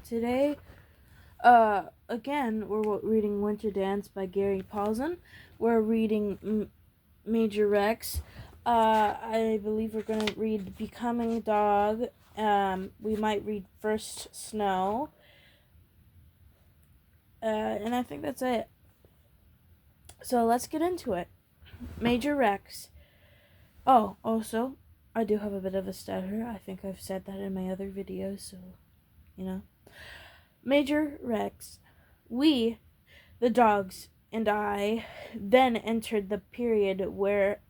Today, again, we're reading Winterdance by Gary Paulsen. We're reading Major Rex. I believe we're going to read Becoming Dog. We might read First Snow. And I think that's it. So let's get into it. Major Rex. Oh, also, I do have a bit of a stutter. I think I've said that in my other videos, so, Major Rex. We, the dogs, and I then entered the period where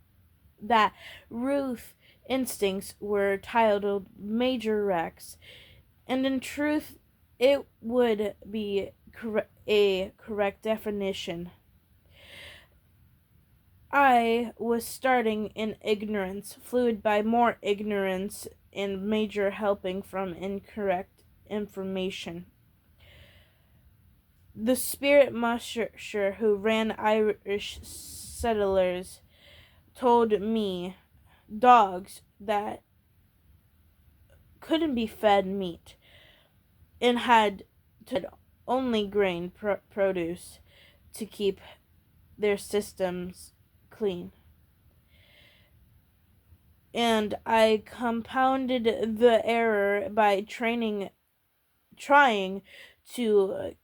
that Ruth instincts were titled Major Rex, and in truth, it would be a correct definition. I was starting in ignorance, fluid by more ignorance, and major helping from incorrect information. The spirit musher who ran Irish settlers told me dogs that couldn't be fed meat and had to only grain produce to keep their systems clean. And I compounded the error by trying to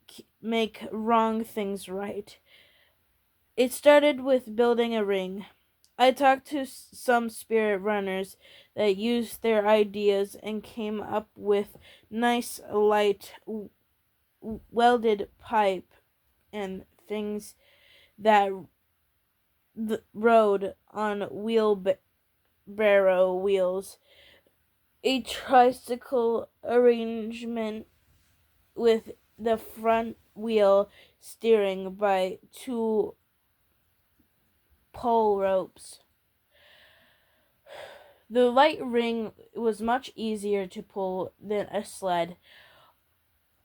make wrong things right. It started with building a ring. I talked to some spirit runners that used their ideas and came up with nice light welded pipe and things that rode on wheelbarrow wheels. A tricycle arrangement with the front wheel steering by two pole ropes. The light ring was much easier to pull than a sled.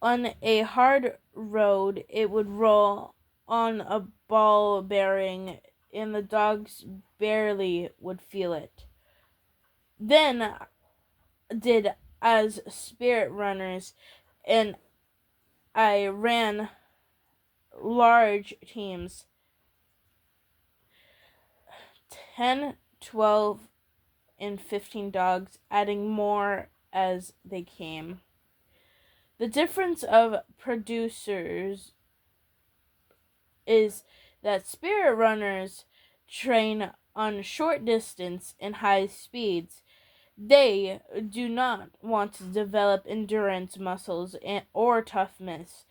On a hard road, it would roll on a ball bearing, and the dogs barely would feel it. Then did as spirit runners, and I ran large teams, 10, 12, and 15 dogs, adding more as they came. The difference of producers is that spirit runners train on short distance and high speeds. They do not want to develop endurance muscles or toughness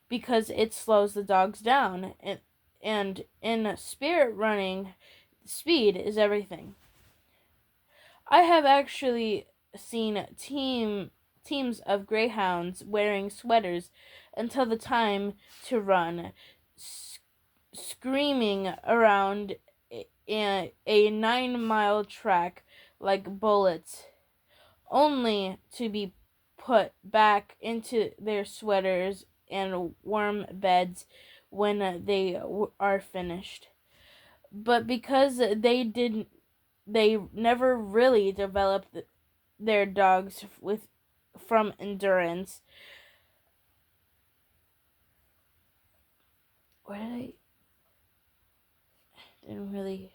because it slows the dogs down. And in spirit running, speed is everything. I have actually seen teams of greyhounds wearing sweaters until the time to run, screaming around a 9-mile track like bullets, only to be put back into their sweaters and warm beds when they are finished. But because they never really developed their dogs from endurance. Where did I? Didn't really.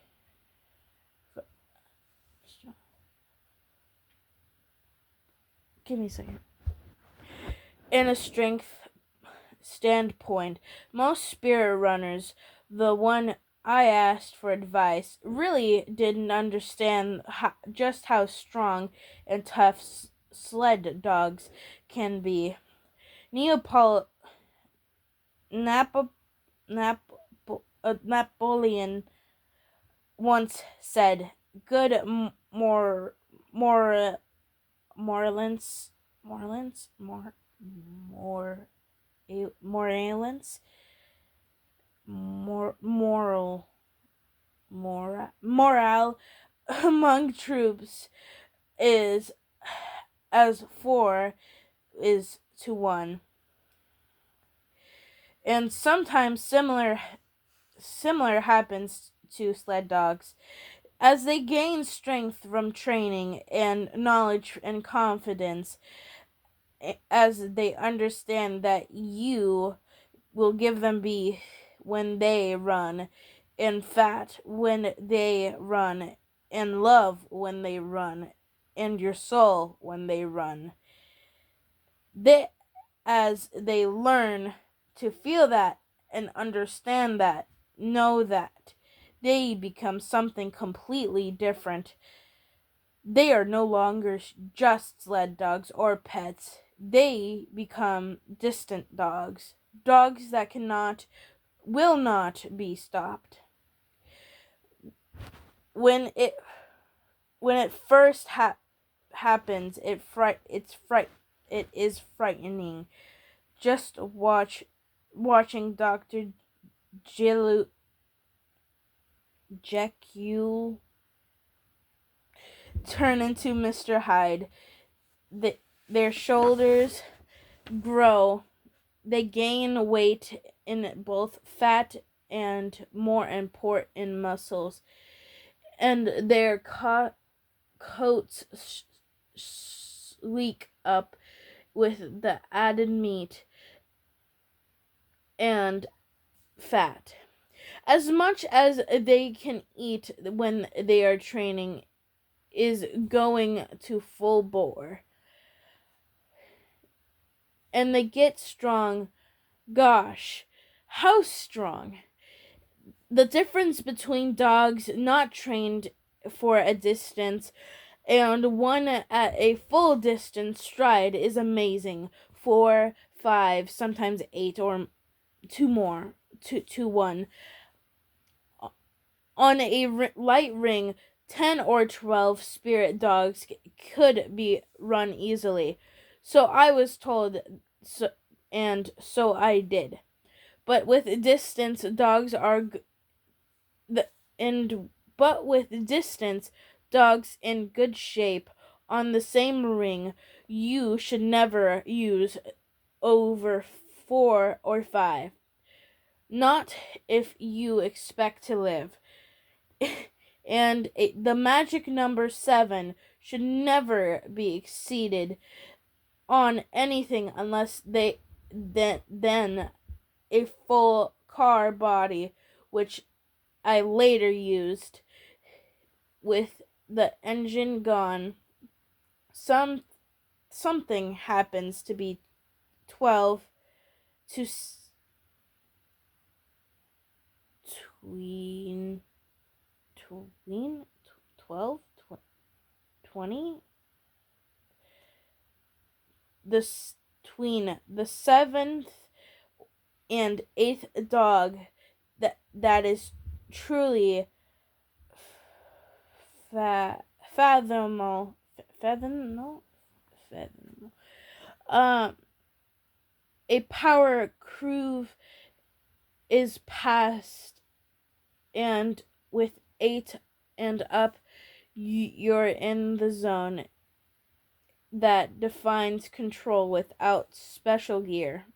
Give me a second. In a strength standpoint, most spirit runners, the one I asked for advice, really didn't understand just how strong and tough sled dogs can be. Napoleon once said, "Good moralance, morale among troops is as 4 is to 1." And sometimes similar happens to sled dogs. As they gain strength from training and knowledge and confidence, as they understand that you will give them beef when they run, and fat when they run, and love when they run, and your soul when they run. They, as they learn to feel that and understand that, know that, they become something completely different. They are no longer just sled dogs or pets. They become distant dogs. Dogs that will not be stopped. When it first happens, it is frightening. Just watching Dr. Jekyll turn into Mr. Hyde. Their shoulders grow. They gain weight in both fat and, more important, muscles, and their coats leak up with the added meat and fat. As much as they can eat when they are training is going to full bore. And they get strong. Gosh, how strong. The difference between dogs not trained for a distance and one at a full distance stride is amazing. 4, 5, sometimes 8 or 2 more. 1. On a light ring, 10 or 12 spirit dogs could be run easily. So I was told, and so I did. But with distance, dogs in good shape on the same ring, you should never use over 4 or 5. Not if you expect to live. And the magic number 7 should never be exceeded on anything unless then a full car body, which I later used with the engine gone. Something happens to be 12 to tween 12 20 tween the 7th and 8th dog that is truly fathomable. A power curve is passed, and with 8 and up, you're in the zone that defines control without special gear.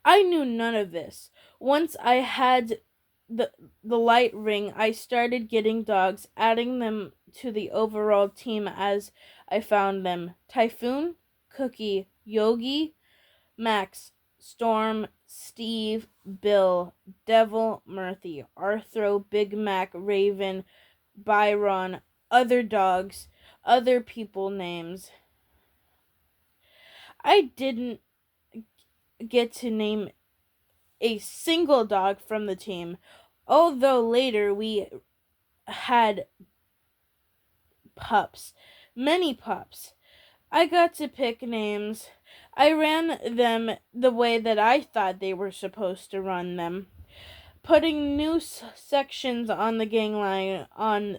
I knew none of this. Once I had the light ring, I started getting dogs, adding them to the overall team as I found them. Typhoon, Cookie, Yogi, Max, Storm, Steve, Bill, Devil, Murphy, Arthro, Big Mac, Raven, Byron, other dogs, other people names. I didn't get to name a single dog from the team, although later we had pups, many pups. I got to pick names. I ran them the way that I thought they were supposed to run them, putting new sections on the gang line on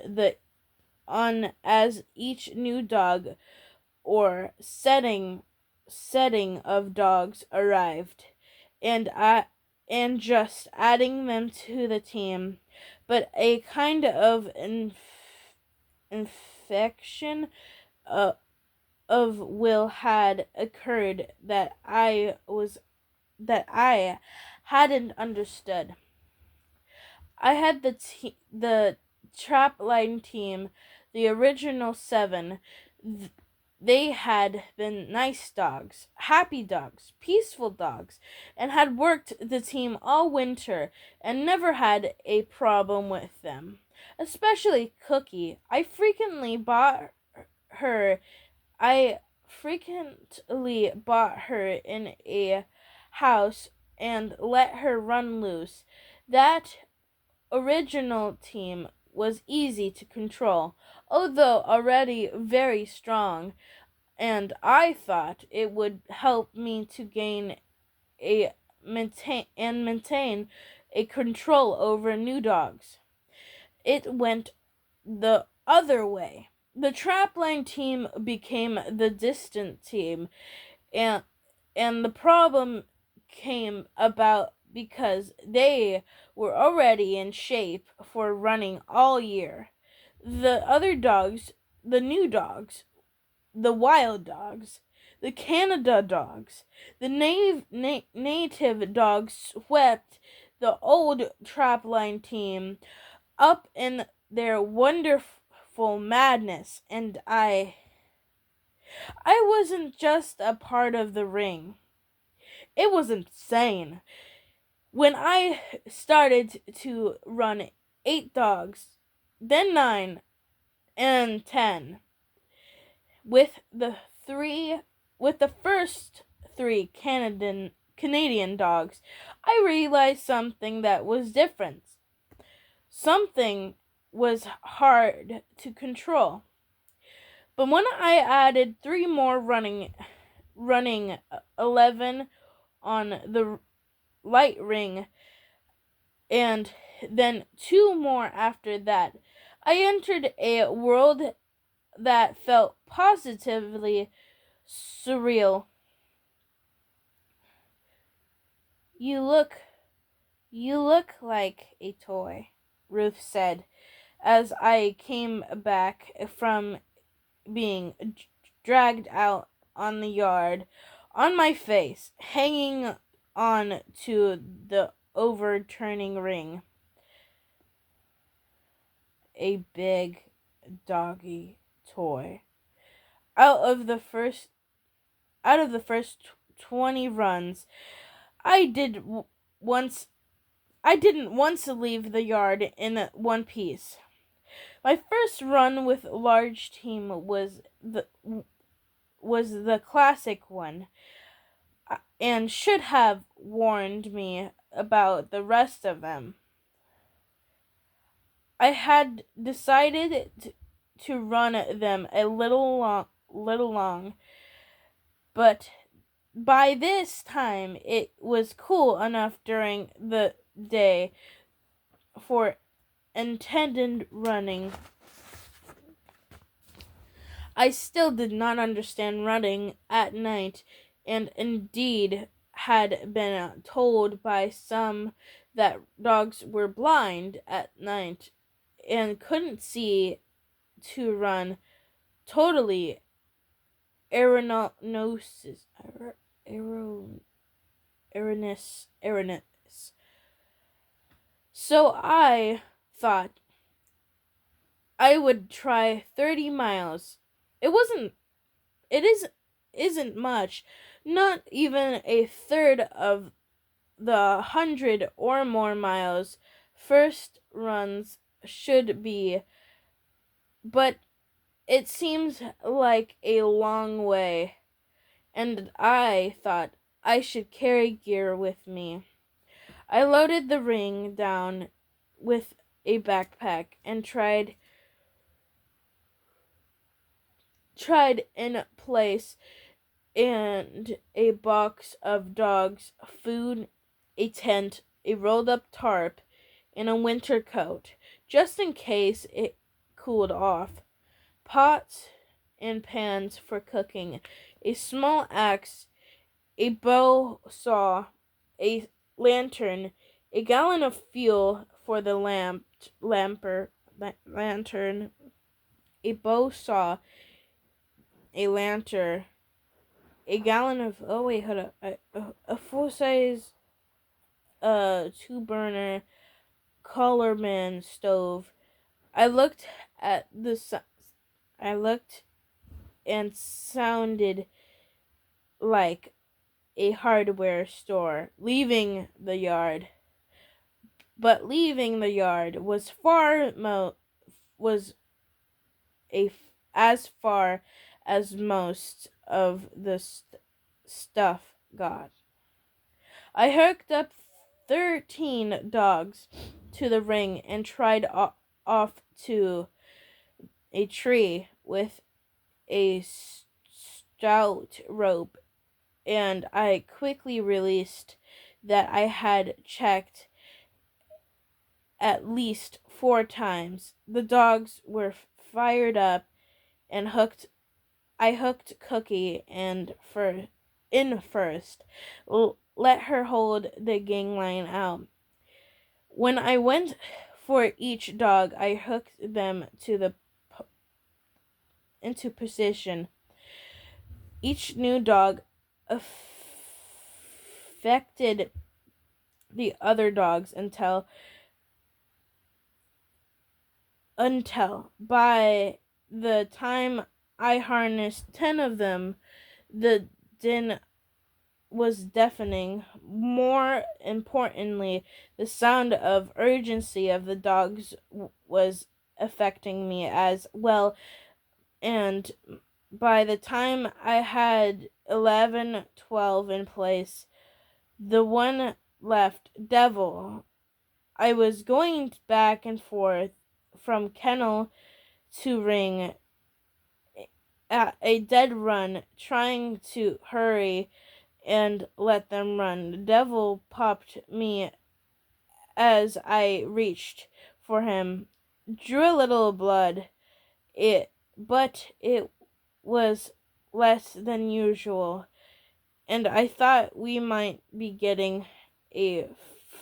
as each new dog or setting of dogs arrived, and just adding them to the team. But a kind of infection of will had occurred that I hadn't understood. I had the trap line team, the original 7. They had been nice dogs, happy dogs, peaceful dogs, and had worked the team all winter and never had a problem with them. Especially Cookie. Her I frequently bought her in a house and let her run loose. That original team was easy to control, although already very strong, and I thought it would help me to gain a maintain a control over new dogs. It went the other way. The trapline team became the distant team, and the problem came about because they were already in shape for running all year. The other dogs, the new dogs, the wild dogs, the Canada dogs, the native dogs swept the old trapline team up in their wonderful madness, and I wasn't just a part of the ring. It was insane. When I started to run 8 dogs, then 9 and 10 with the three with the first 3 Canadian dogs, I realized something that was different. Something was hard to control. But when I added 3 more running 11 on the light ring and then 2 more after that, I entered a world that felt positively surreal. You look like a toy, Ruth said as I came back from being dragged out on the yard, on my face, hanging on to the overturning ring. A big doggy toy. Out of the first 20 runs, I didn't once leave the yard in one piece. My first run with large team was the classic one, and should have warned me about the rest of them. I had decided to run them a little long, but by this time it was cool enough during the day for intended running. I still did not understand running at night, and indeed had been told by some that dogs were blind at night and couldn't see to run totally erroneous. So I thought I would try 30 miles. It wasn't it is isn't much, not even a third of the 100 or more miles first runs should be, but it seems like a long way, and I thought I should carry gear with me. I loaded the ring down with a backpack and tried in place and a box of dogs' food, a tent, a rolled up tarp, and a winter coat, just in case it cooled off. Pots and pans for cooking, a small axe, a bow saw, a lantern, a gallon of fuel for the lantern, a bow saw, a lantern, a gallon of a full size 2-burner Colorman stove. I looked and sounded like a hardware store. Leaving the yard was as far as most of the stuff got. I hooked up 13 dogs to the ring and tried off to a tree with a stout rope, and I quickly realized that I had checked at least 4 times. The dogs were fired up and hooked. I hooked Cookie in first. Let her hold the gangline out. When I went for each dog, I hooked them into position. Each new dog affected the other dogs until by the time I harnessed 10 of them, the din was deafening. More importantly, the sound of urgency of the dogs was affecting me as well, and by the time I had 11-12 in place, the one left, Devil, I was going back and forth from kennel to ring at a dead run, trying to hurry and let them run. The Devil popped me as I reached for him, drew a little blood, but it was less than usual, and I thought we might be getting a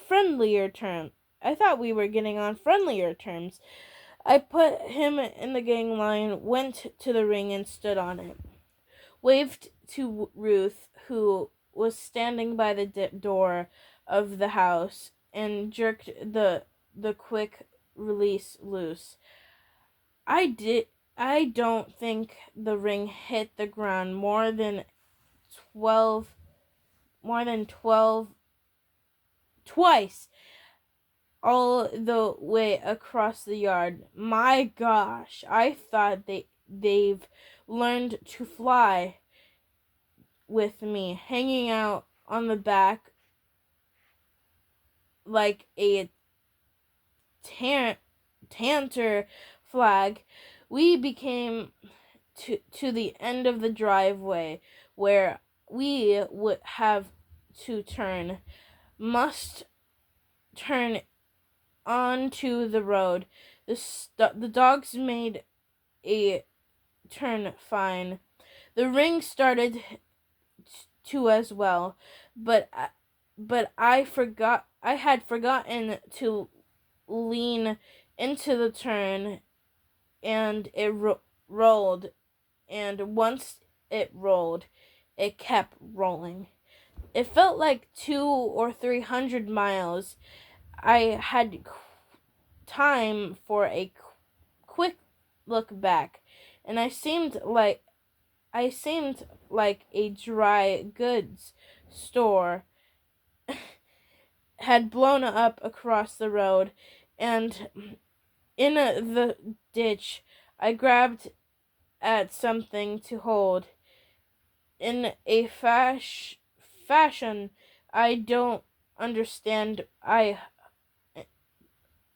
friendlier term. I thought we were getting on friendlier terms. I put him in the gang line, went to the ring and stood on it. Waved to Ruth, who was standing by the door of the house, and jerked the quick release loose. I don't think the ring hit the ground more than 12 twice all the way across the yard. My gosh, I thought they've learned to fly with me hanging out on the back like a tanter flag. We became to the end of the driveway where we would have to must turn onto the road. The dogs made a turn fine. The ring started to as well, but I had forgotten to lean into the turn, and it rolled, and once it rolled, it kept rolling. It felt like 200 or 300 miles. I had time for a quick look back, and I seemed like a dry goods store had blown up across the road, and in the ditch I grabbed at something to hold. In a fashion I don't understand.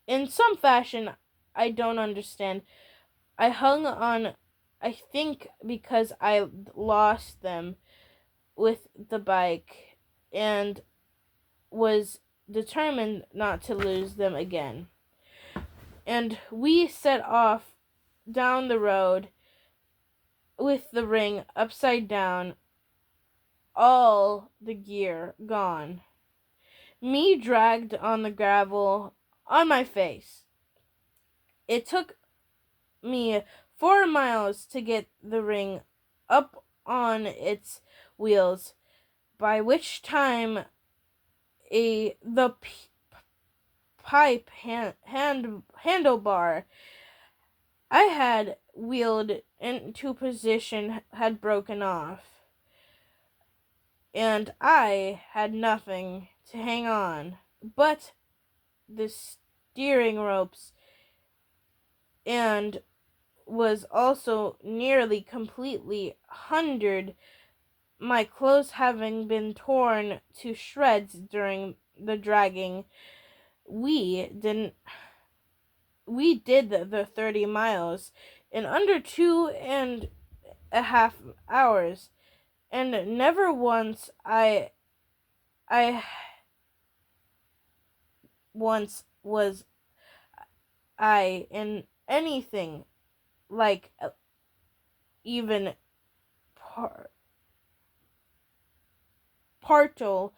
In some fashion I don't understand. I hung on, I think because I lost them with the bike, and was determined not to lose them again. And we set off down the road with the ring upside down, all the gear gone. Me dragged on the gravel on my face. It took me 4 miles to get the ring up on its wheels, by which time the pipe handlebar I had wheeled into position had broken off, and I had nothing to hang on but the steering ropes, and was also nearly completely hundered, my clothes having been torn to shreds during the dragging. We did the 30 miles in under 2.5 hours, and never once I once was I in anything like even partial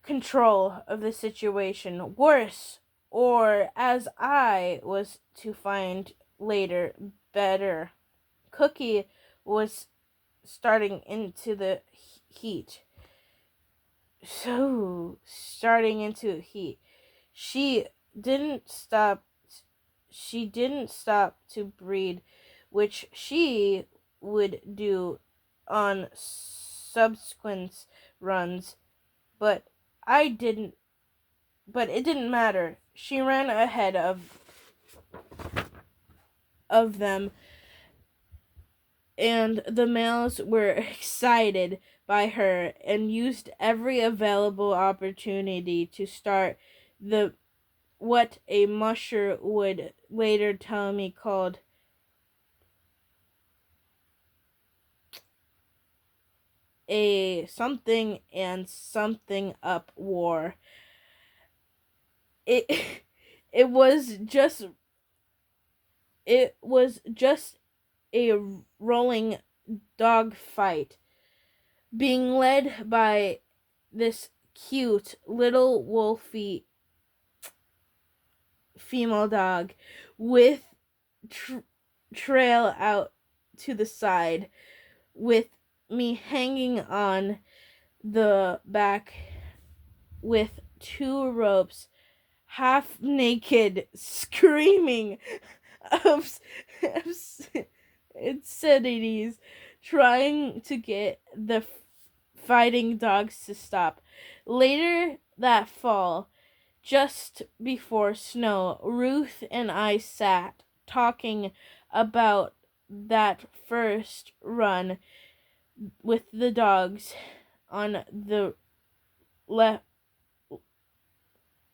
control of the situation. Worse, or as I was to find later, better. Cookie was starting into the heat. Starting into heat. She didn't stop to breathe, which she would do on subsequent runs, but it didn't matter. She ran ahead of them, and the males were excited by her and used every available opportunity to start what a musher would later tell me called a something and something up war. It it was just a rolling dog fight being led by this cute little wolfy female dog with trail out to the side, with me hanging on the back with 2 ropes, half naked, screaming obscenities, trying to get the fighting dogs to stop. Later that fall, just before snow, Ruth and I sat talking about that first run with the dogs on the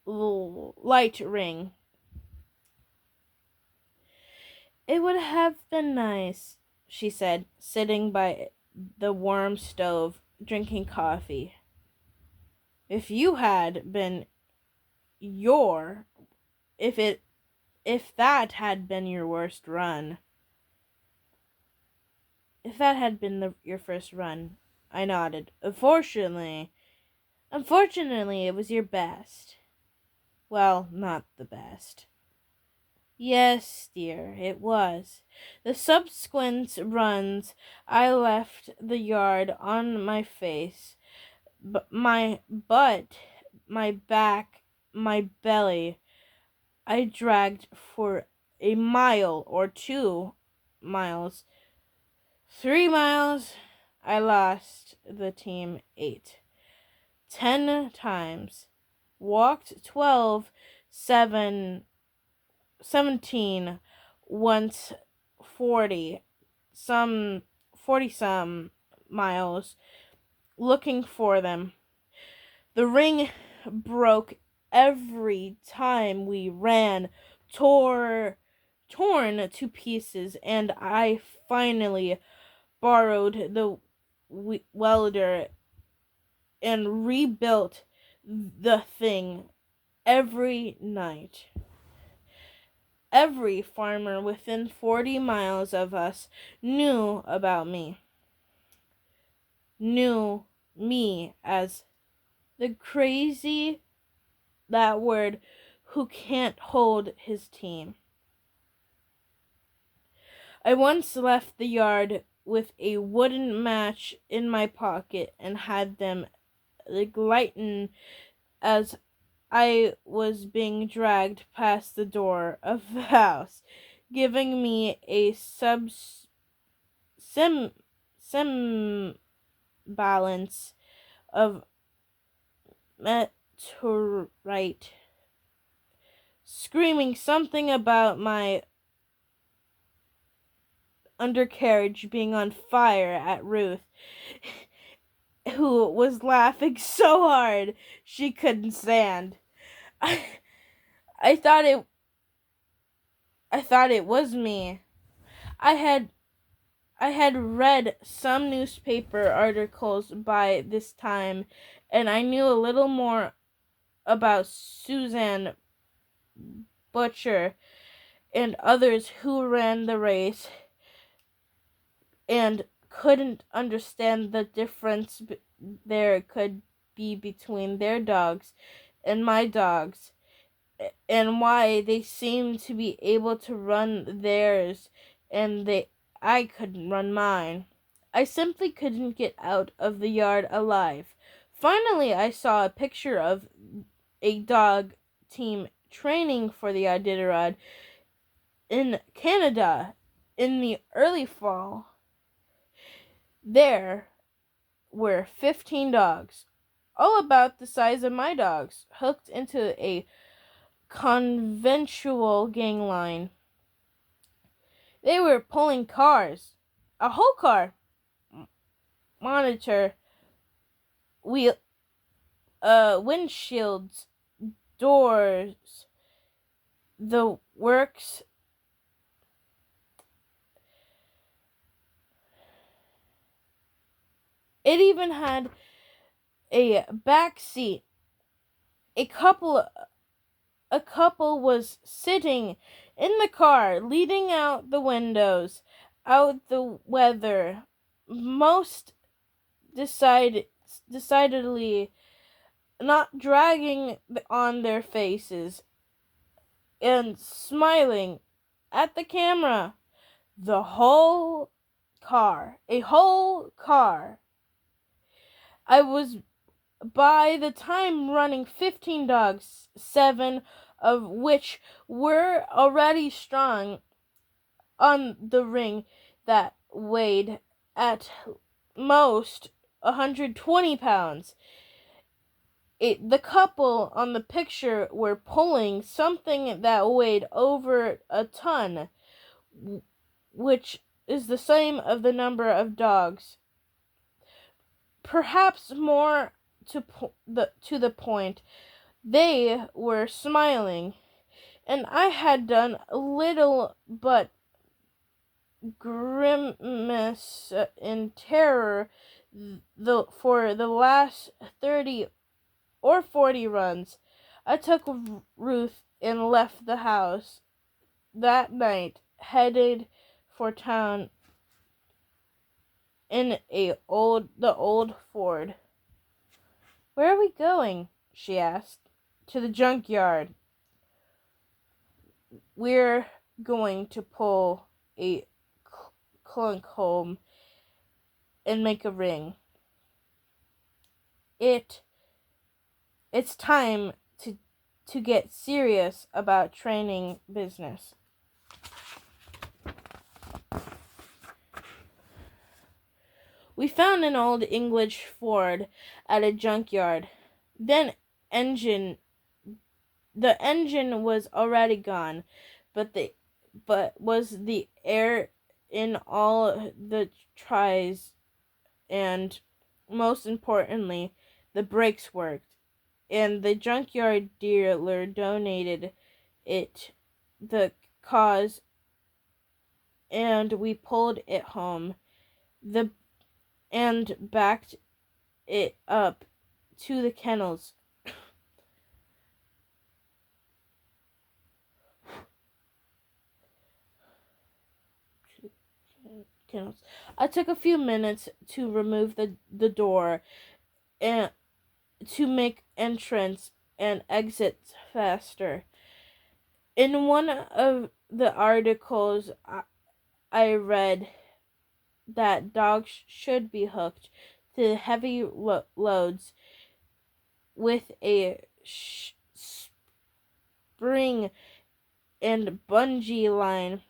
light ring. It would have been nice, she said, sitting by the warm stove, drinking coffee, if you had been your if that had been your worst run. If that had been your first run. I nodded. Unfortunately, it was your best. Well, not the best. Yes, dear, it was. The subsequent runs, I left the yard on my face, my butt, my back, my belly. I dragged for a mile or 2 miles. 3 miles, I lost the team 8. 10 times. Walked 12, 17, once 40 some miles, looking for them. The ring broke every time we ran, torn to pieces, and I finally borrowed the welder and rebuilt the thing every night. Every farmer within 40 miles of us knew about me. Knew me as the crazy, that word, who can't hold his team. I once left the yard with a wooden match in my pocket and had them lighten as I was being dragged past the door of the house. giving me a sim balance of meteorite, screaming something about my undercarriage being on fire at Ruth, who was laughing so hard she couldn't stand. I, I thought it was me. I had read some newspaper articles by this time, and I knew a little more about Suzanne Butcher and others who ran the race and couldn't understand the difference there could be between their dogs and my dogs, and why they seemed to be able to run theirs and I couldn't run mine. I simply couldn't get out of the yard alive. Finally, I saw a picture of a dog team training for the Iditarod in Canada in the early fall. There were 15 dogs, all about the size of my dogs, hooked into a conventional gang line. They were pulling cars, a whole car, monitor, wheel, windshields, doors, the works. It even had a back seat. A couple was sitting in the car, leaning out the windows, out the weather, most decidedly not dragging on their faces, and smiling at the camera. The whole car, a whole car. I was by the time running 15 dogs, 7 of which were already strong on the ring that weighed at most 120 pounds. The couple on the picture were pulling something that weighed over a ton, which is the same of the number of dogs. Perhaps more to the point, they were smiling, and I had done little but grimace in terror for the last 30 or 40 runs. I took Ruth and left the house that night, headed for town in the old Ford. "Where are we going?" she asked. "To the junkyard. We're going to pull a clunk home and make a ring. It's time to get serious about training business." We found an old English Ford at a junkyard. The engine was already gone, but was the air in all the tires, and most importantly, the brakes worked, and the junkyard dealer donated it the cause, and we pulled it home and backed it up to the kennels. I took a few minutes to remove the door and to make entrance and exit faster. In one of the articles I read that dogs should be hooked to heavy loads with a spring and bungee line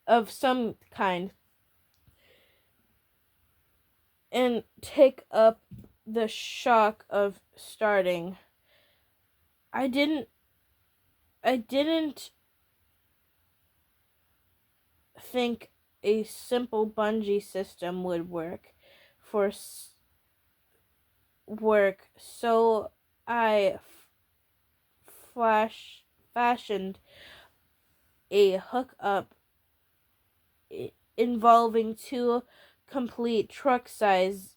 of some kind and take up the shock of starting. I didn't think a simple bungee system would for work, so I fashioned a hookup involving two complete truck-size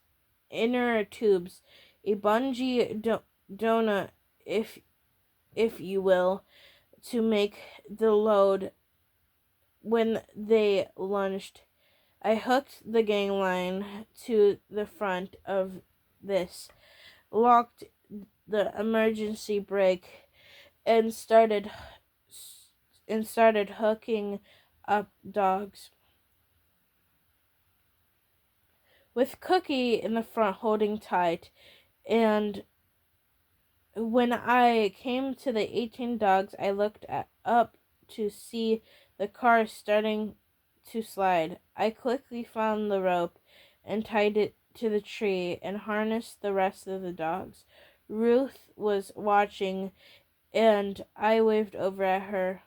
inner tubes, a bungee donut, if you will, to make the load when they lunged. I hooked the gang line to the front of this, locked the emergency brake, and started hooking up dogs, with Cookie in the front holding tight. And when I came to the 18 dogs, I looked up to see the car starting to slide. I quickly found the rope and tied it to the tree and harnessed the rest of the dogs. Ruth was watching, and I waved over at her.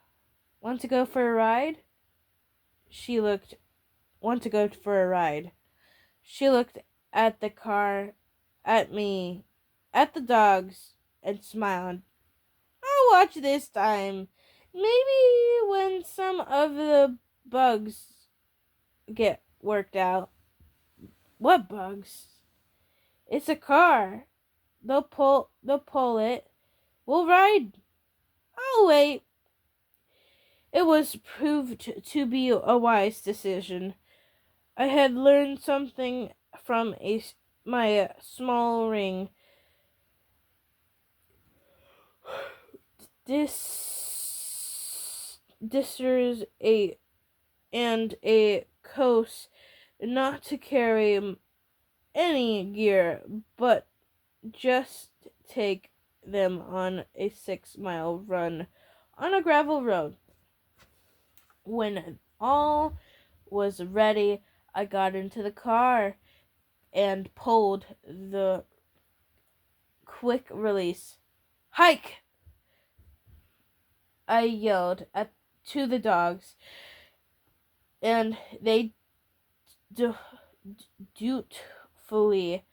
Want to go for a ride? She looked. Want to go for a ride? She looked at the car, at me, at the dogs, and smiled. I'll watch this time. Maybe when some of the bugs get worked out. What bugs? It's a car. They'll pull it. We'll ride. I'll wait. It was proved to be a wise decision. I had learned something from my small ring. Dissers and a coast not to carry any gear, but just take them on a 6-mile run on a gravel road. When all was ready, I got into the car and pulled the quick release. Hike! I yelled to the dogs, and they dutifully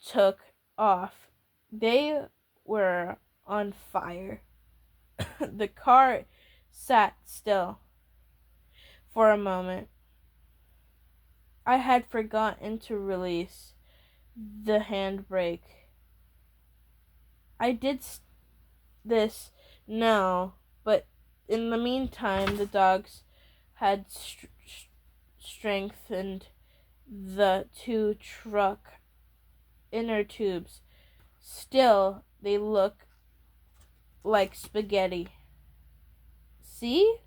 took off. They were on fire. The car sat still for a moment. I had forgotten to release the handbrake. I did this now, but in the meantime, the dogs had strengthened the two truck inner tubes. Still, they look like spaghetti. See?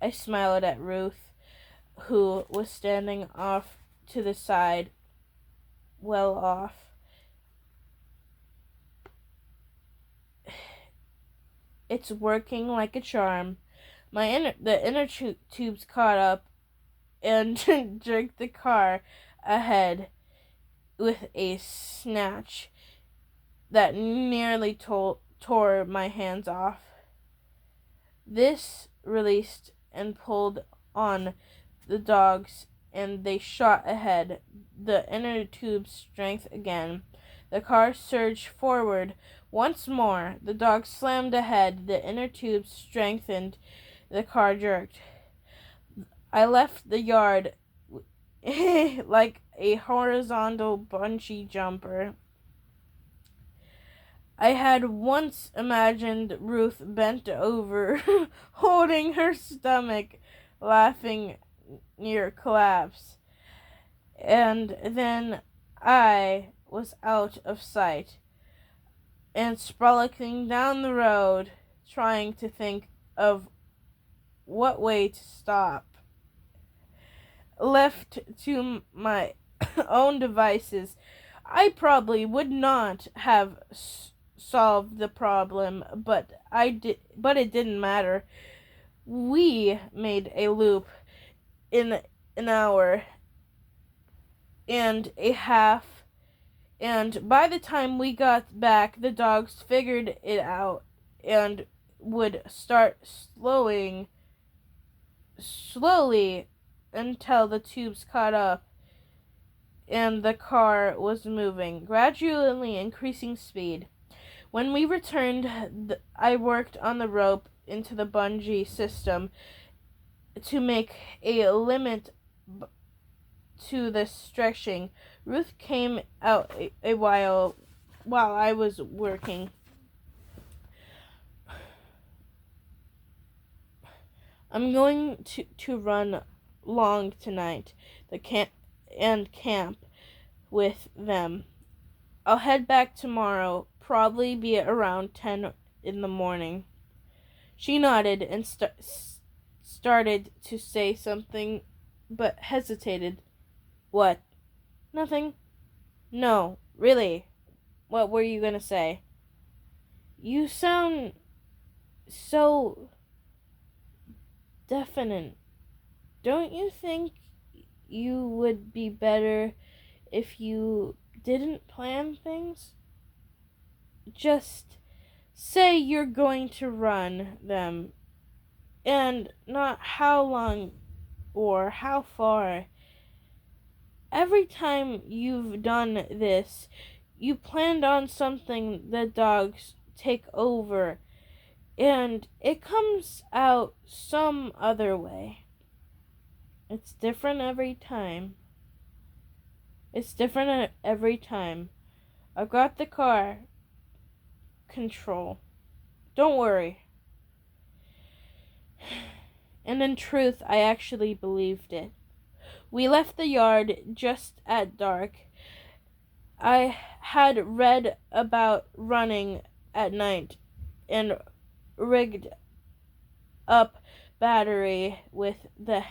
I smiled at Ruth, who was standing off to the side, well off. It's working like a charm. The inner tubes caught up and jerked the car ahead with a snatch that nearly tore my hands off. This released and pulled on the dogs, and they shot ahead. The inner tubes strength again. The car surged forward once more. The dogs slammed ahead. The inner tubes strengthened. The car jerked. I left the yard like a horizontal bungee jumper. I had once imagined Ruth bent over, holding her stomach, laughing near collapse. And then I was out of sight and sprawling down the road, trying to think of what way to stop. Left to my own devices, I probably would not have solved the problem, but it didn't matter. We made a loop in an hour and a half, and by the time we got back, the dogs figured it out and would start slowly until the tubes caught up and the car was moving, gradually increasing speed. When we returned, I worked on the rope into the bungee system to make a limit to the stretching. Ruth came out a while I was working. I'm going to run long tonight, the camp with them. I'll head back tomorrow, probably be around 10 in the morning. She nodded and started to say something, but hesitated. What? Nothing? No, really. What were you gonna say? You sound so definite. Don't you think you would be better if you didn't plan things? Just say you're going to run them, and not how long or how far. Every time you've done this, you planned on something the dogs take over, and it comes out some other way. It's different every time. I've got the car control. Don't worry. And in truth, I actually believed it. We left the yard just at dark. I had read about running at night and rigged up battery with the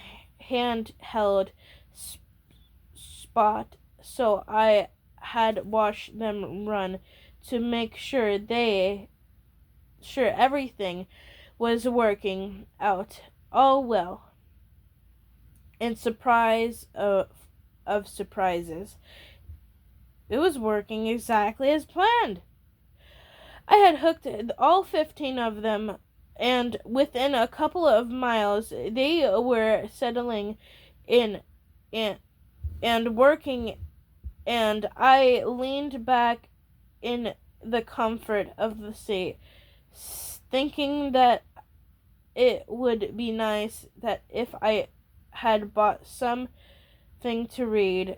handheld spot, so I had watched them run to make sure everything was working out all well. And surprise of surprises, it was working exactly as planned. I had hooked all 15 of them, and within a couple of miles, they were settling in and working, and I leaned back in the comfort of the seat, thinking that it would be nice that if I had bought something to read,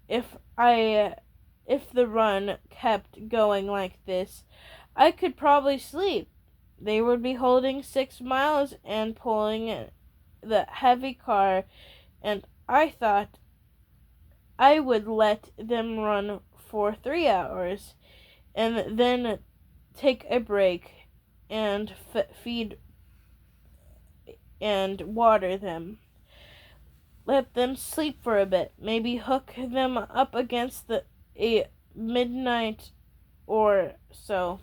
if the run kept going like this, I could probably sleep. They would be holding 6 miles and pulling the heavy car, and I thought I would let them run for 3 hours and then take a break and feed and water them. Let them sleep for a bit, maybe hook them up against a midnight or so.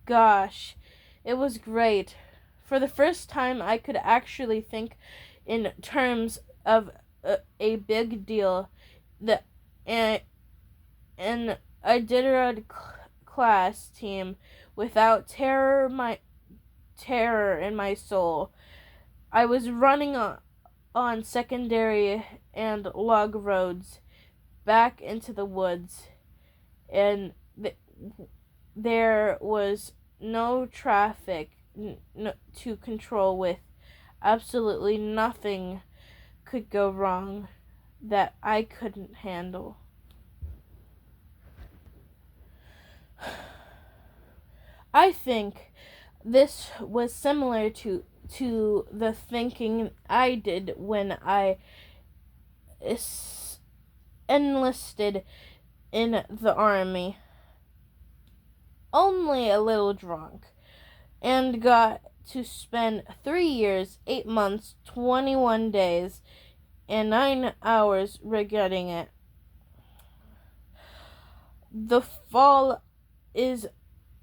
Gosh, it was great. For the first time, I could actually think in terms of a big deal. And I did a class team without terror in my soul. I was running on secondary and log roads back into the woods, and there was no traffic to control with. Absolutely nothing could go wrong that I couldn't handle. I think this was similar to the thinking I did when I enlisted in the army. Only a little drunk, and got to spend 3 years, 8 months, 21 days, and 9 hours regretting it. The fall is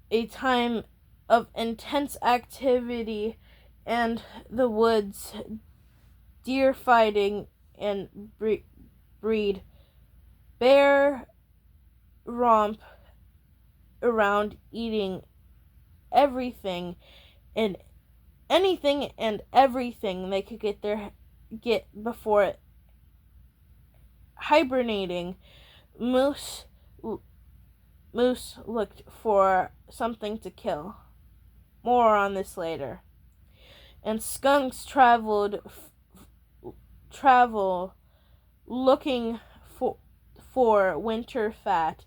a time of intense activity and the woods, deer fighting and breed, bear romp around eating everything and anything and everything they could get before hibernating. Moose Moose looked for something to kill. More on this later. And skunks travel looking for winter fat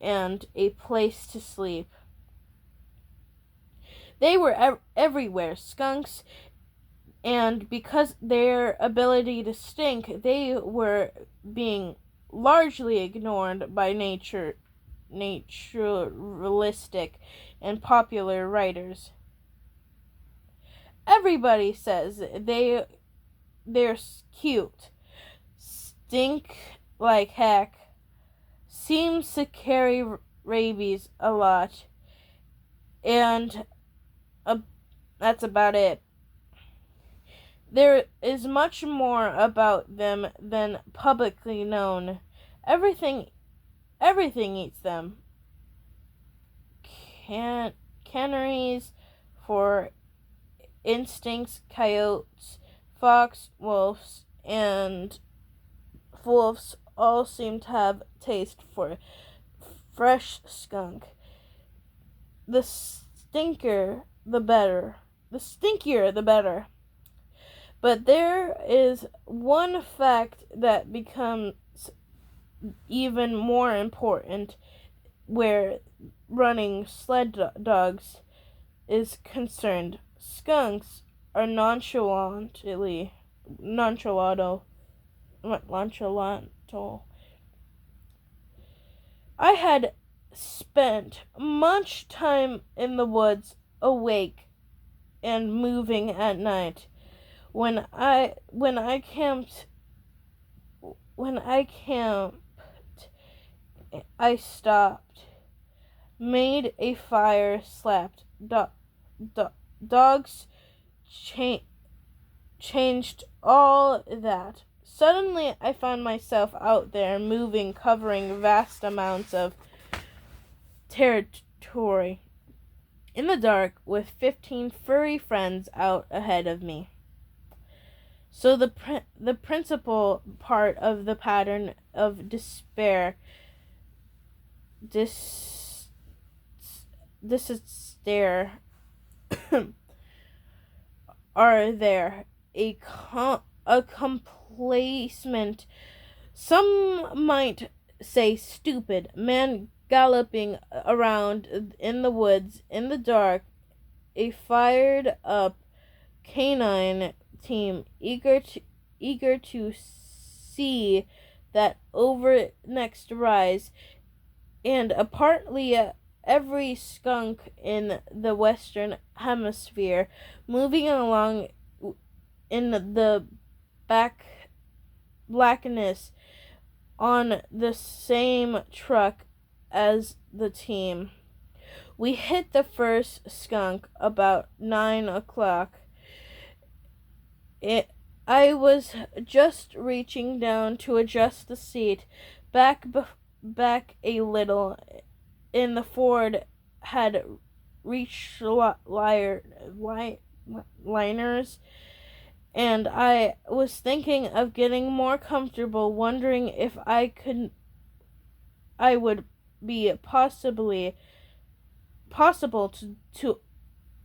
and a place to sleep. They were everywhere, skunks, and because their ability to stink, they were being largely ignored by naturalistic and popular writers. Everybody says they're cute, stink like heck, seems to carry rabies a lot, and that's about it. There is much more about them than publicly known. Everything eats them. Canaries, for instincts, coyotes, fox, wolves, and wolves all seem to have taste for fresh skunk. The stinkier the better. But there is one fact that becomes even more important where running sled dogs is concerned. Skunks are nonchalanto. I had spent much time in the woods, awake and moving at night. When I camped, I stopped, made a fire, slept. Dogs changed all that. Suddenly, I found myself out there moving, covering vast amounts of territory in the dark with 15 furry friends out ahead of me. So the principal part of the pattern of despair, are there a complacent, some might say stupid, man galloping around in the woods in the dark, a fired up canine team eager to see that over next rise, and apparently every skunk in the Western Hemisphere moving along in the blackness on the same truck as the team. We hit the first skunk about 9 o'clock. I was just reaching down to adjust the seat back a little, and the Ford had reached liners, and I was thinking of getting more comfortable, wondering if I would be possible to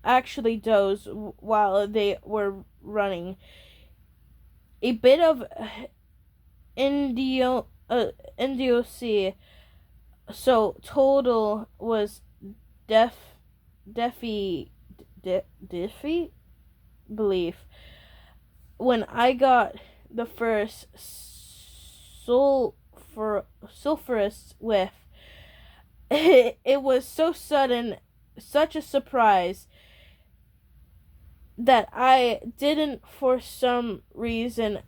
actually doze while they were running. A bit of idiocy, so total was diffy belief when I got the first sulfurous whiff. It was so sudden, such a surprise, that I didn't, for some reason,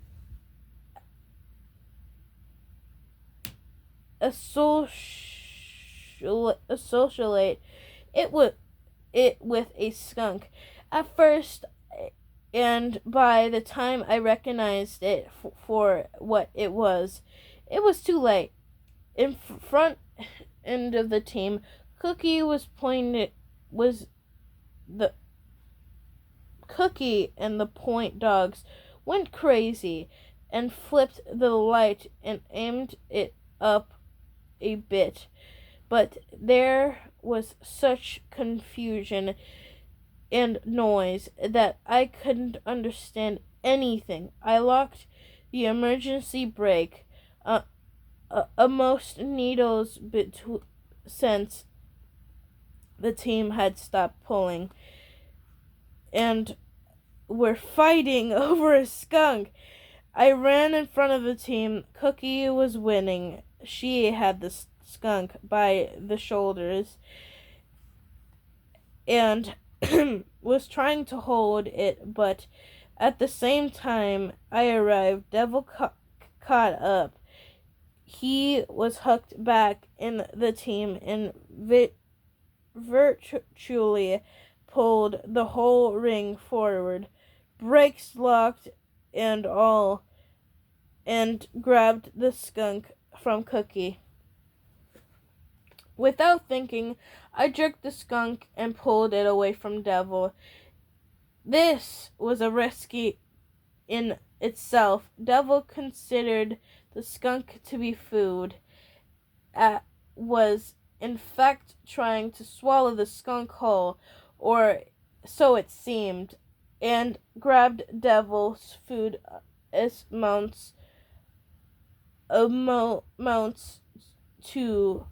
associate it with a skunk. At first, And by the time I recognized it for what it was too late. In front end of the team, Cookie was the Cookie and the point dogs went crazy and flipped the light and aimed it up a bit. But there was such confusion and noise that I couldn't understand anything. I locked the emergency brake most needles since the team had stopped pulling and were fighting over a skunk. I ran in front of the team. Cookie was winning. She had the skunk by the shoulders and was trying to hold it, but at the same time I arrived, Devil caught up. He was hooked back in the team and virtually pulled the whole ring forward, brakes locked and all, and grabbed the skunk from Cookie. Without thinking, I jerked the skunk and pulled it away from Devil. This was a risky in itself. Devil considered the skunk to be food, was in fact trying to swallow the skunk whole, or so it seemed, and grabbed Devil's food as mounts to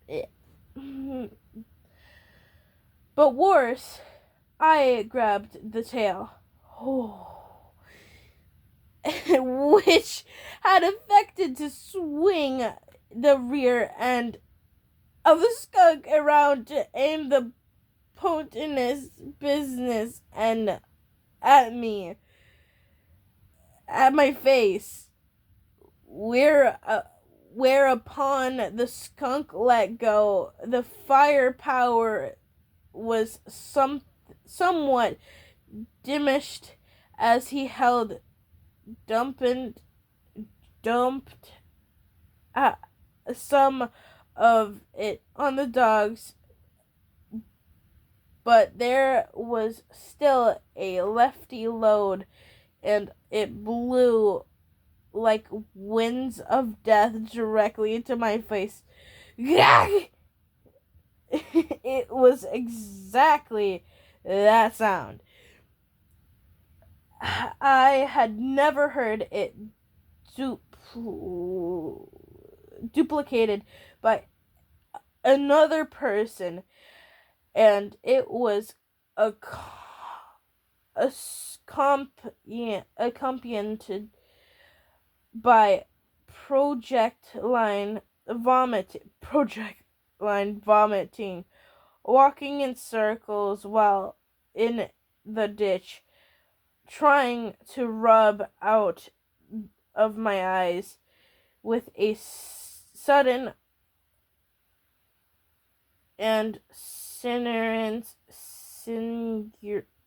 it. But worse, I grabbed the tail. Which had affected to swing the rear end of the skunk around to aim the poisonous business and at me, at my face. Whereupon the skunk let go. The firepower was somewhat diminished as he dumped some of it on the dogs, but there was still a lefty load, and it blew like winds of death directly into my face. It was exactly that sound. I had never heard it duplicated by another person, and it was accompanied by projectile vomiting, walking in circles while in the ditch, trying to rub out of my eyes with a sudden and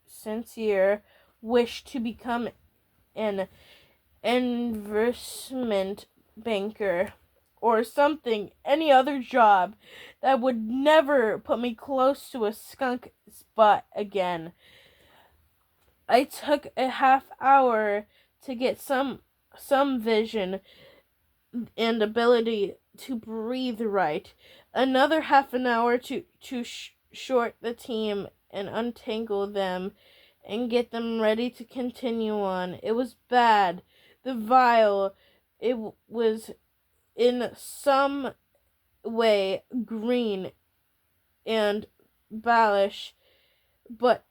sincere wish to become an investment banker or something, any other job that would never put me close to a skunk spot again. I took a half hour to get some vision and ability to breathe right. Another half an hour to short the team and untangle them and get them ready to continue on. It was bad. The vial, it was in some way green and bluish, but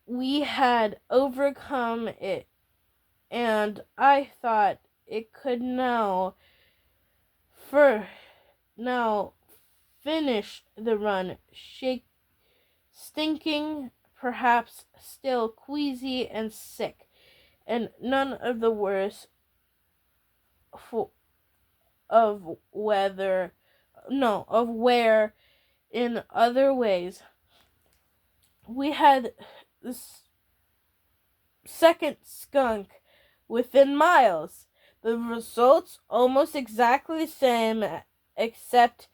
we had overcome it, and I thought it could now finish the run, stinking, perhaps still queasy and sick, and none of the worse of where in other ways we had the second skunk within miles. The results almost exactly the same, except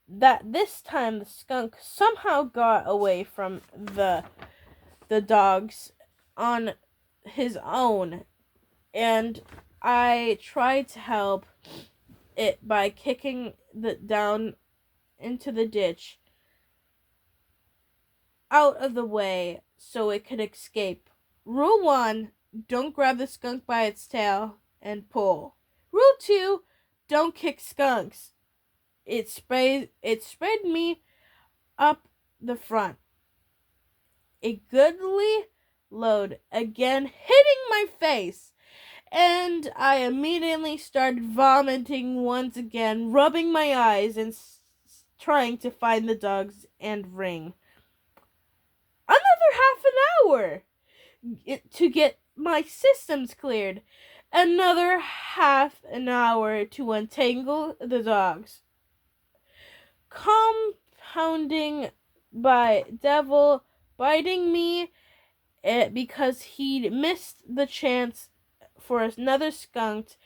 that this time the skunk somehow got away from the dogs on his own, and I tried to help it by kicking it down into the ditch out of the way so it could escape. Rule 1, don't grab the skunk by its tail and pull. Rule 2, don't kick skunks. It sprayed me up the front. A goodly load again hitting my face, and I immediately started vomiting once again, rubbing my eyes and trying to find the dogs and ring. Another half an hour to get my systems cleared. Another half an hour to untangle the dogs. Compounding by Devil biting me because he'd missed the chance for another skunk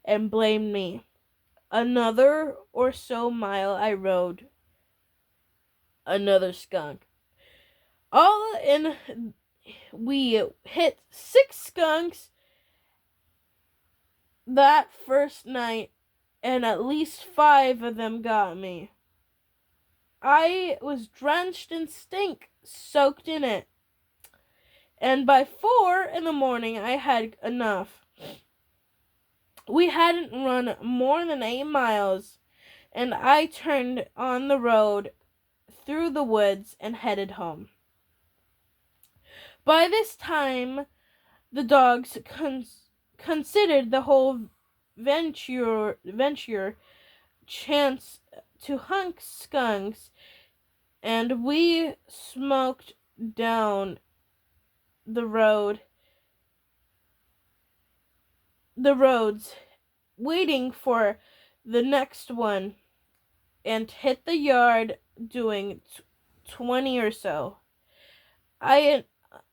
and blamed me. Another or so mile I rode. Another skunk. All in, we hit 6 skunks that first night, and at least 5 of them got me. I was drenched in stink, soaked in it. And by 4 in the morning, I had enough. We hadn't run more than 8 miles, and I turned on the road through the woods and headed home. By this time, the dogs considered the whole venture chance to hunt skunks, and we smoked down the roads, waiting for the next one, and hit the yard doing 20 or so. I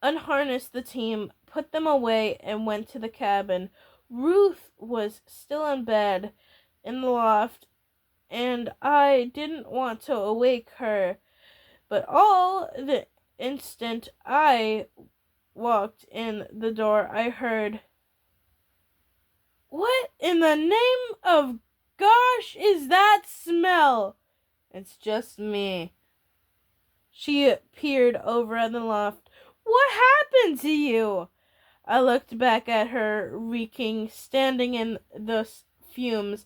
unharnessed the team, put them away, and went to the cabin. Ruth was still in bed in the loft, and I didn't want to awake her, but all the instant I walked in the door, I heard, "What in the name of gosh is that smell?" "It's just me." She peered over at the loft. "What happened to you?" I looked back at her, reeking, standing in the fumes,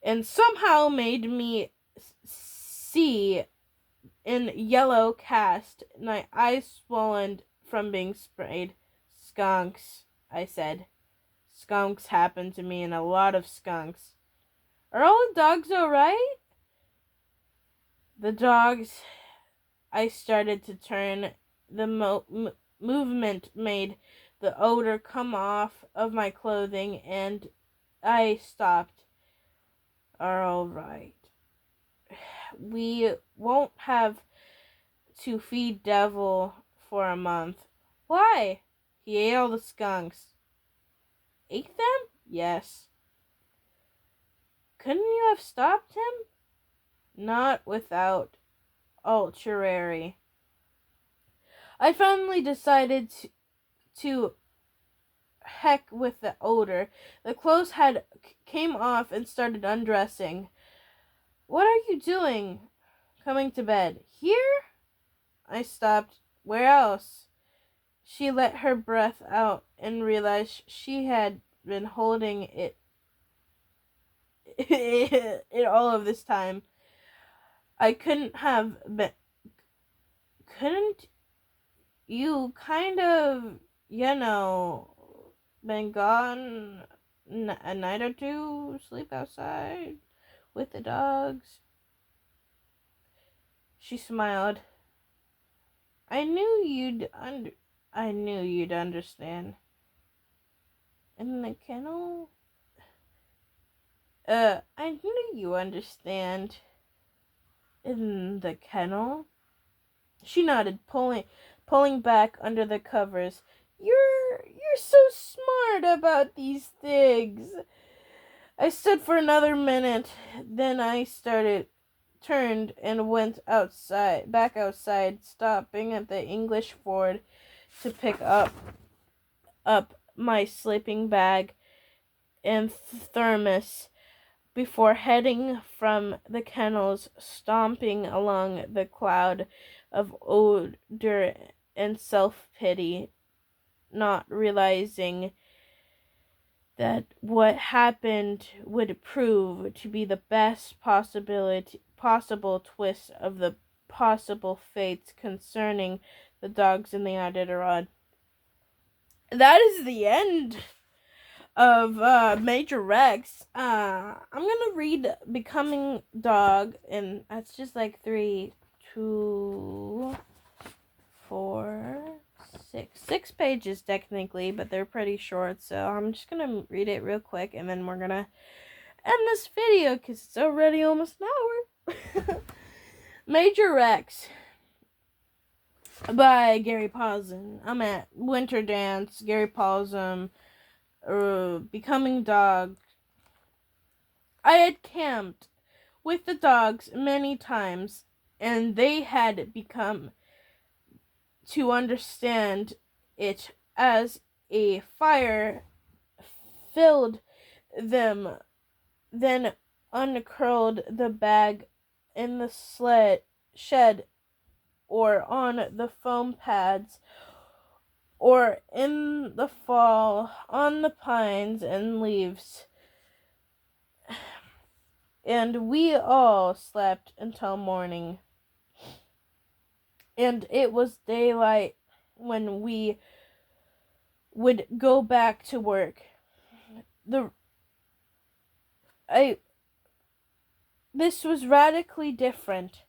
and somehow made me see in yellow cast, my eyes swollen from being sprayed. "Skunks," I said. "Skunks happen to me, and a lot of skunks." "Are all the dogs all right?" The dogs. I started to turn. The movement made the odor come off of my clothing, and I stopped. "Are all right. We won't have to feed Devil for a month." "Why?" "He ate all the skunks." "Ate them?" "Yes." "Couldn't you have stopped him?" "Not without ulcerary." I finally decided to heck with the odor. The clothes came off and started undressing. "What are you doing?" "Coming to bed." "Here?" I stopped. "Where else?" She let her breath out and realized she had been holding it all of this time. "I couldn't have been. Couldn't you kind of, been gone a night or two, sleep outside with the dogs?" She smiled. I knew you'd understand." "In the kennel?" I knew you understand." "In the kennel?" She nodded, pulled pulling back under the covers. You're so smart about these things. I stood for another minute, then I turned and went back outside, stopping at the English Ford to pick up my sleeping bag and thermos before heading from the kennels, stomping along the cloud of odor and self-pity, not realizing that what happened would prove to be the best possible twist of the possible fates concerning the dogs in the Iditarod. That is the end of Major Rex. I'm gonna read Becoming Dog, and that's just like 3, 2, 4, 6 pages technically, but they're pretty short, so I'm just gonna read it real quick, and then we're gonna end this video because it's already almost an hour. Major Rex by Gary Paulsen. I'm at Winterdance, Gary Paulsen, Becoming Dog. I had camped with the dogs many times, and they had become to understand it as a fire filled them, then uncurled the bag in the shed or on the foam pads, or in the fall on the pines and leaves. And we all slept until morning. And it was daylight when we would go back to work. This was radically different.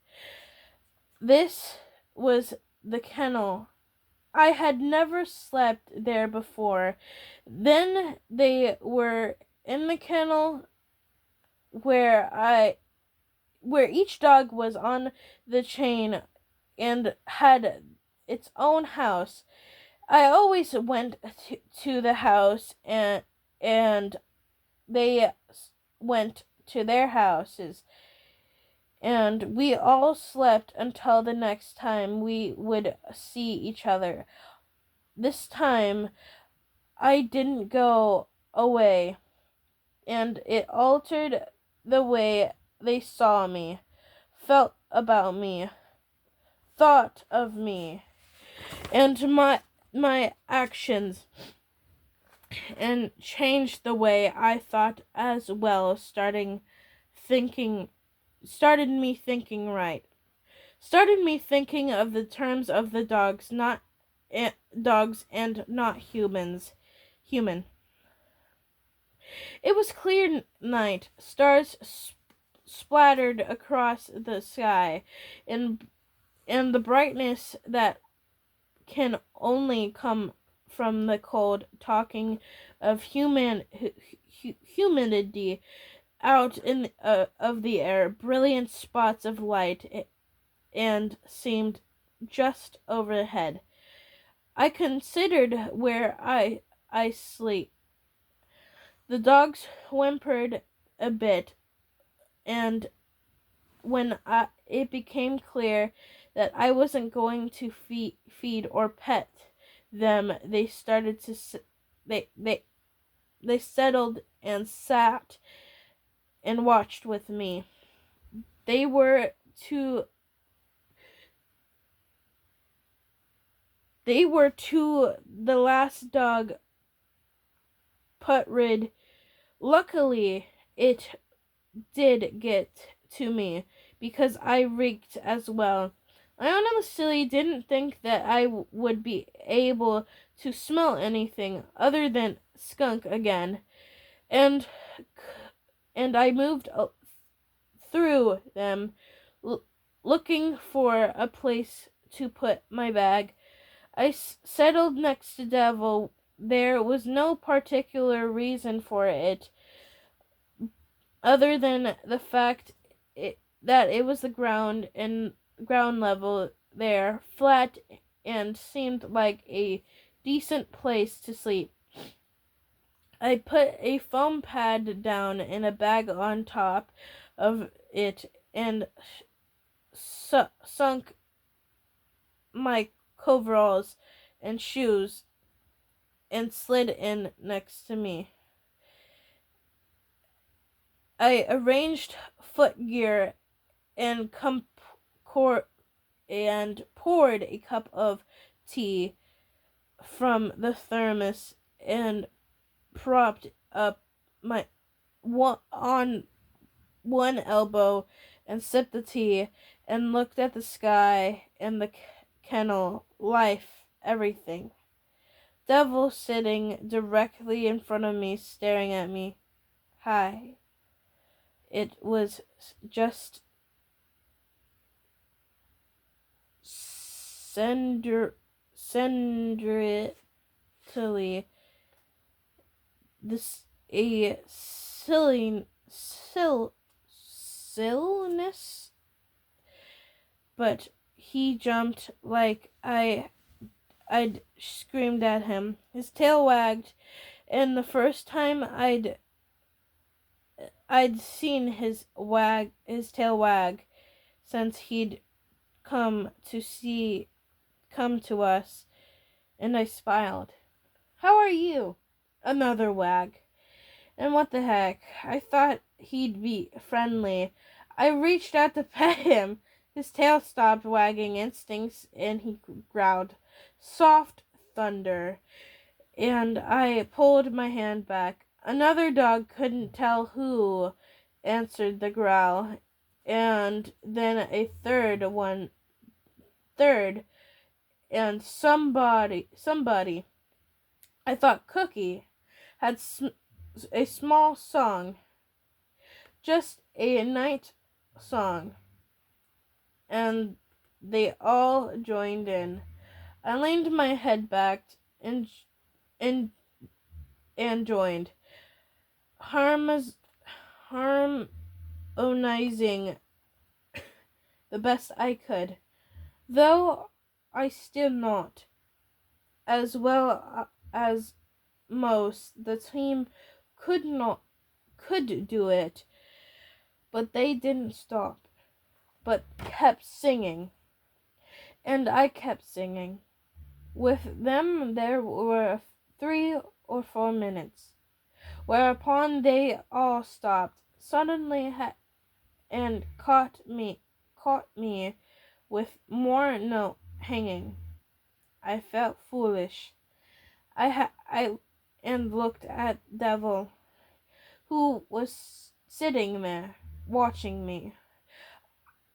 This was the kennel. I had never slept there before. Then they were in the kennel where each dog was on the chain and had its own house. I always went to the house, and they went to their houses, and we all slept until the next time we would see each other. This time I didn't go away, and it altered the way they saw me, felt about me, thought of me, and my actions, and changed the way I thought as well, started me thinking right. Started me thinking of the terms of the dogs, dogs and not human. It was clear night. Stars splattered across the sky, and the brightness that can only come from the cold, talking of humidity out in of the air, brilliant spots of light, and seemed just overhead. I considered where I sleep. The dogs whimpered a bit, and when it became clear that I wasn't going to feed or pet them, they started to they settled and sat and watched with me. They were to the last dog put rid. Luckily, it did get to me, because I reeked as well. I honestly didn't think that I would be able to smell anything other than skunk again, and I moved through them, looking for a place to put my bag. I settled next to Devil. There was no particular reason for it, other than the fact that it was the ground level there, flat and seemed like a decent place to sleep. I put a foam pad down in a bag on top of it and sunk my coveralls and shoes and slid in next to me. I arranged footgear and poured a cup of tea from the thermos and propped up my on one elbow and sipped the tea and looked at the sky and the kennel, life, everything. Devil sitting directly in front of me, staring at me. Hi. It was just cendrily this a silliness, but he jumped like I'd screamed at him. His tail wagged, and the first time I'd seen his tail wag since he'd come to us, and I smiled. How are you? Another wag. And what the heck? I thought he'd be friendly. I reached out to pet him. His tail stopped wagging instincts and he growled, "Soft thunder." And I pulled my hand back. Another dog couldn't tell who answered the growl. And then a third, and somebody, I thought Cookie, had a small song, just a night song, and they all joined in. I leaned my head back and joined, harmonizing the best I could, though I still not as well as most. The team could do it, but they didn't stop, but kept singing, and I kept singing with them. There were 3 or 4 minutes, whereupon they all stopped suddenly and caught me with more note hanging. I felt foolish. I looked at Devil, who was sitting there watching me.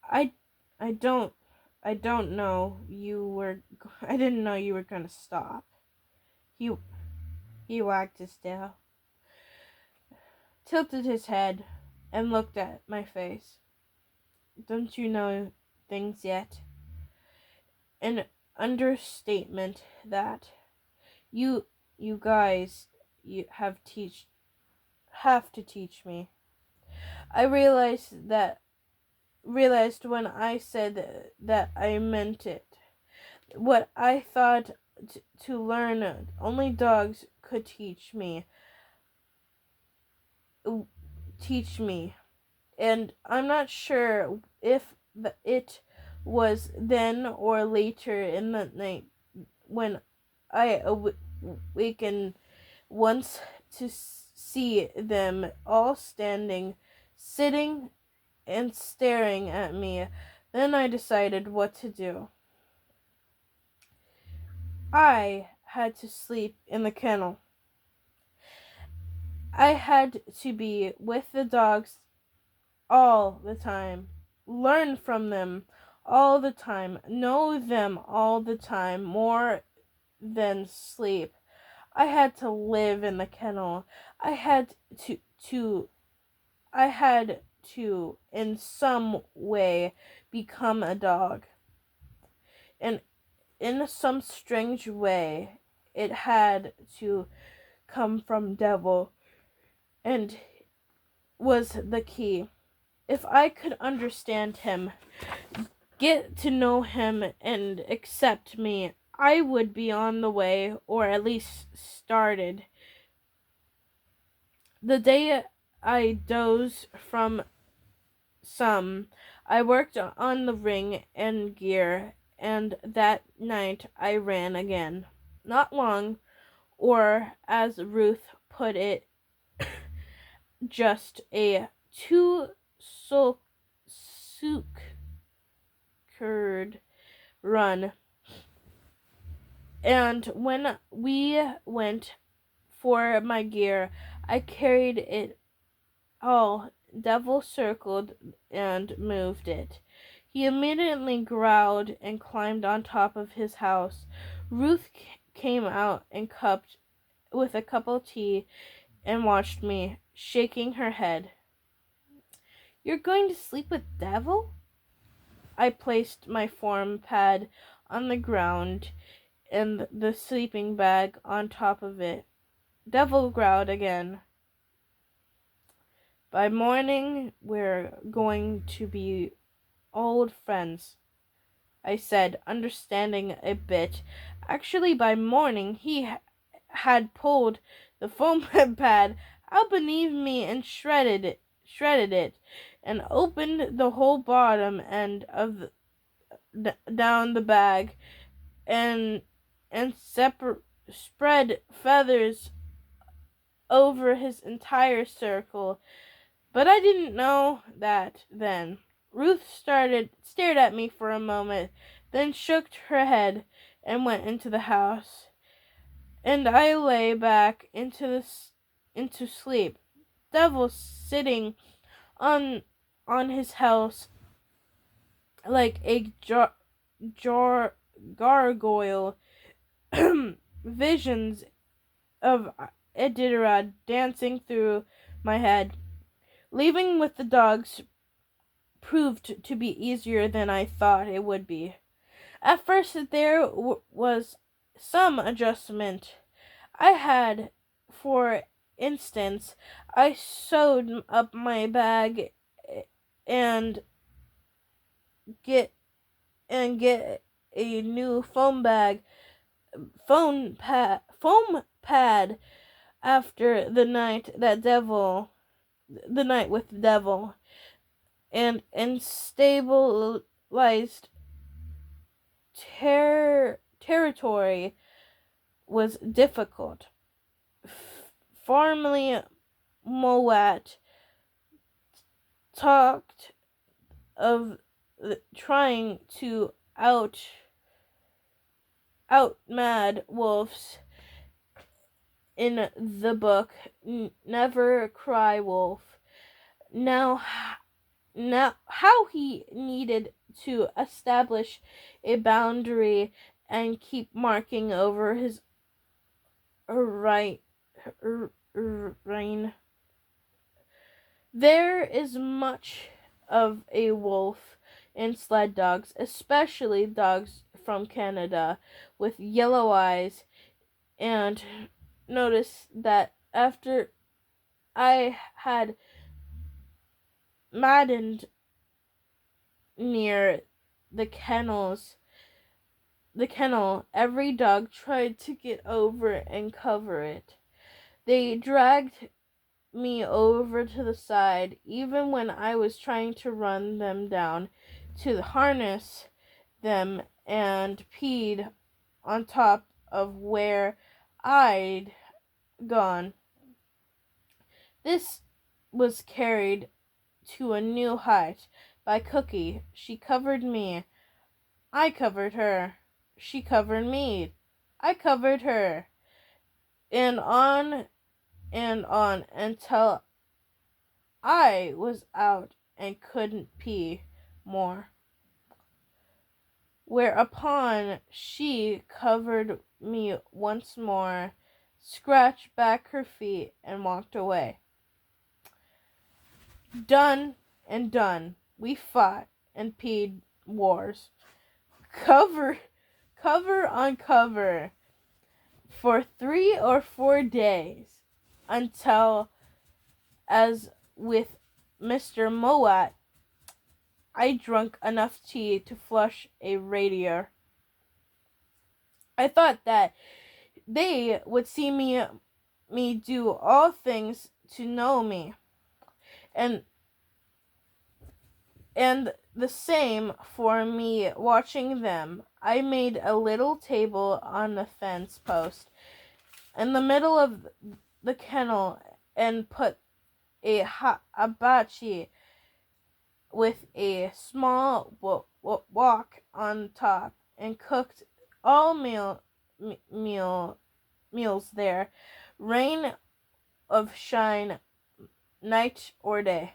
I don't know you were. I didn't know you were gonna stop. He wagged his tail, tilted his head, and looked at my face. Don't you know things yet? An understatement that you guys have to teach me. I realized when I said that I meant it. What I thought to learn only dogs could teach me. And I'm not sure if it was then or later in the night when I awakened once to see them all sitting and staring at me. Then I decided what to do. I had to sleep in the kennel. I had to be with the dogs all the time, learn from them all the time, know them all the time, more than sleep. I had to live in the kennel. I had to in some way become a dog. And in some strange way, it had to come from Devil and was the key. If I could understand him, get to know him, and accept me I would be on the way, or at least started. The day I dozed from some, I worked on the ring and gear, and that night I ran again. Not long, or as Ruth put it, just a two-suckered run. And when we went for my gear, I carried it all. Devil circled and moved it. He immediately growled and climbed on top of his house. Ruth came out and cupped with a cup of tea and watched me, shaking her head. "You're going to sleep with Devil?" I placed my form pad on the ground and the sleeping bag on top of it. Devil growled again. "By morning, we're going to be old friends," I said, understanding a bit. Actually, by morning, he had pulled the foam pad out beneath me and shredded it, and opened the whole bottom end of down the bag, and spread feathers over his entire circle. But I didn't know that then. Ruth stared at me for a moment, then shook her head and went into the house, and I lay back into sleep. Devil sitting on his house like a gargoyle. Visions of Iditarod dancing through my head. Leaving with the dogs proved to be easier than I thought it would be. At first there was some adjustment. I had, for instance, I sewed up my bag and get a new foam pad after the night with the Devil, and stabilized territory was difficult. Formerly, Mowat talked of trying to out mad wolves in the book Never Cry Wolf. Now how he needed to establish a boundary and keep marking over his reign. There is much of a wolf in sled dogs, especially dogs from Canada with yellow eyes, and noticed that after I had maddened near the kennel, every dog tried to get over and cover it. They dragged me over to the side, even when I was trying to run them down, to harness them, and peed on top of where I'd gone. This was carried to a new height by Cookie. She covered me. I covered her. She covered me. I covered her. And on until I was out and couldn't pee more. Whereupon she covered me once more, scratched back her feet, and walked away. Done and done. We fought and peed wars. Cover on cover for 3 or 4 days, until, as with Mr. Mowat, I drank enough tea to flush a radiator. I thought that they would see me do all things to know me, and the same for me watching them. I made a little table on the fence post in the middle of the kennel and put a hibachi with a small wok on top and cooked all meals there, rain of shine, night or day.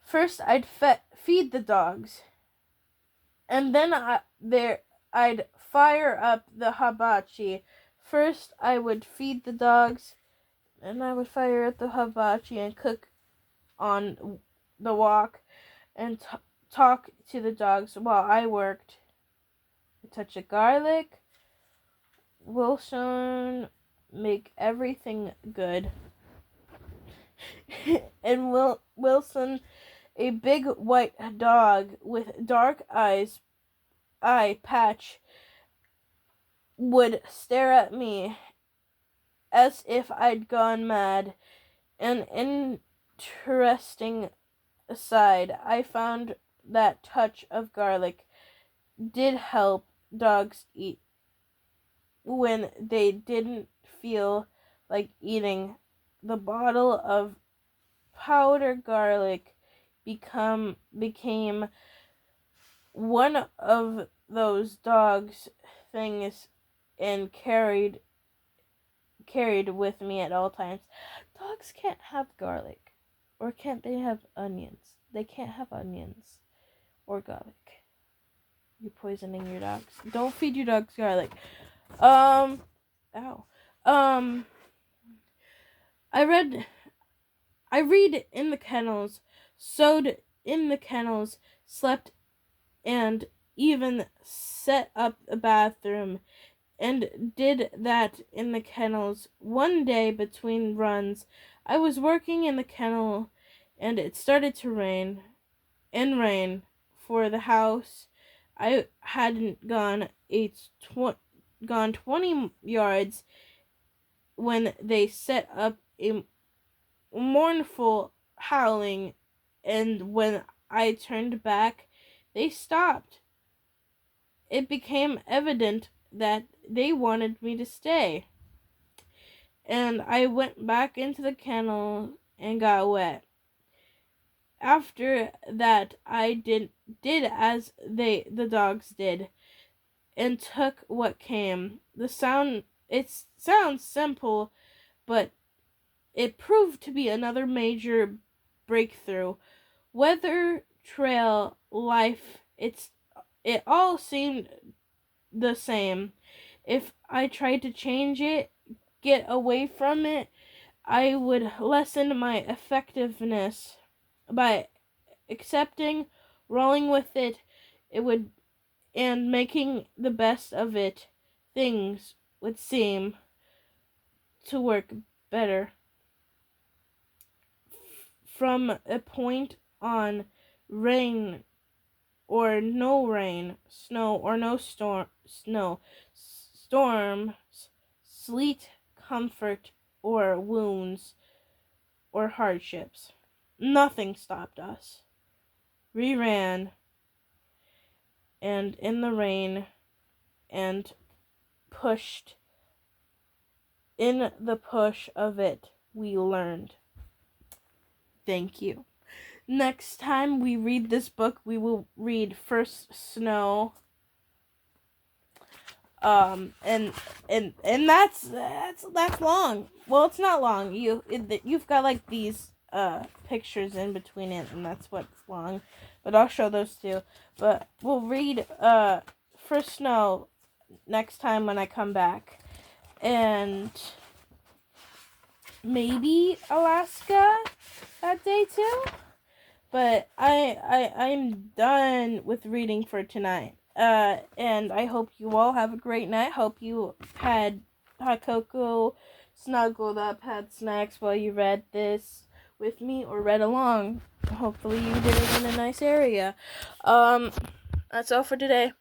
First, I'd feed the dogs, and then I'd fire up the hibachi. First, I would feed the dogs, and I would fire up the hibachi and cook on the wok and talk to the dogs while I worked. A touch of garlic, Wilson, make everything good. And Wilson, a big white dog with dark eye patch, would stare at me as if I'd gone mad. An interesting aside, I found that touch of garlic did help dogs eat when they didn't feel like eating. The bottle of powdered garlic became one of those dogs things and carried with me at all times. Dogs can't have garlic, or can't they have onions? They can't have onions or garlic. You're poisoning your dogs. Don't feed your dogs garlic. Ow. I read in the kennels, sewed in the kennels, slept, and even set up a bathroom, and did that in the kennels. One day between runs, I was working in the kennel, and it started to rain, for the house. I hadn't gone 20 yards when they set up a mournful howling, and when I turned back, they stopped. It became evident that they wanted me to stay, and I went back into the kennel and got wet. After that, I did as the dogs did, and took what came. It sounds simple, but it proved to be another major breakthrough. Weather, trail, life, it all seemed the same. If I tried to change it, get away from it, I would lessen my effectiveness. By accepting, rolling with it, and making the best of it, things would seem to work better. From a point on, rain or no rain, snow or no storms, sleet, comfort or wounds or hardships, nothing stopped us. We ran, and in the rain, and pushed. In the push of it, we learned. Thank you. Next time we read this book, we will read First Snow. And that's long. Well, it's not long. You've got like these pictures in between it, and that's what's long. But I'll show those too. But we'll read First Snow next time when I come back, and maybe Alaska that day too. But I'm done with reading for tonight. And I hope you all have a great night. Hope you had hot cocoa, snuggled up, had snacks while you read this with me or read along. Hopefully you did it in a nice area. That's all for today.